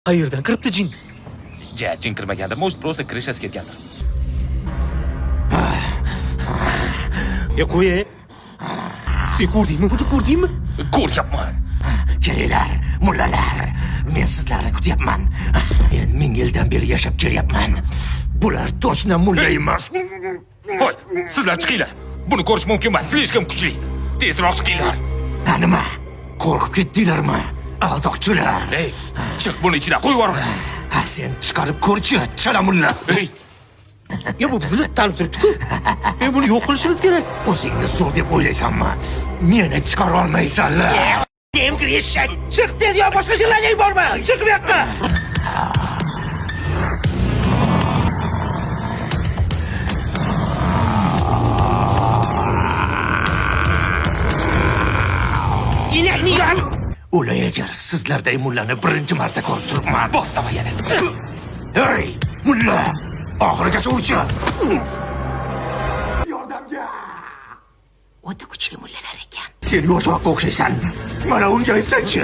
Qayerdan kiribdi jin? Jin kirmagandir, может, просто krishasi ketgandir. Qo'y. Sen ko'rdingmi? Buni ko'rdingmi? Ko'rsapman. Kelinglar, mullalar. Men sizlarni kutyapman. Men 1000 yildan beri yashab kelyapman. Bular to'shna mulla emas. Hoy, sizlar chiqinglar. Buni ko'rish mumkin emas, slishkam kuchli. Tezroq chiqinglar. Nima? Qo'rqib ketdinglarmi? Aldoqchilar. Ey, chiq buni ichidan qo'yib yubor. Ha, sen chiqarib ko'rchi, chala mulla. Ey, Bu bizni tanib turibdi-ku. Buni yo'q qilishimiz kerak. O'zingni suv deb o'ylaysanmi? Meni chiqara olmaysanlar. Emgir eshak. Chiq tez yo boshqa yerlarga yuborma. Chiq bu yoqqa. Inakni yo'q. O'lay agar sizlarday mullani birinchi marta ko'rib turibman. bostama yana. Hey, mulla! Oxirigacha urchi. Yordamga! O'ta kuchli mullalar ekan. Sen yoshroqqa o'xshaysan. Mana unga aytsanchi.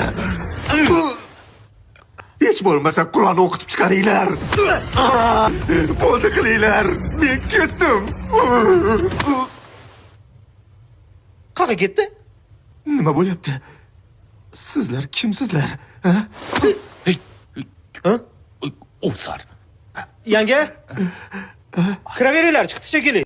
Hech bo'lmasa Qur'on o'qitib chiqaringlar. Bo'ldi qilinglar. Men ketdim. Qayerga ketdi? Nima bo'lyapti? Sizlar kimsizlar? Ha? Ey, o'sar. Yanga. Kiraveringlar, chiqdi shekilli.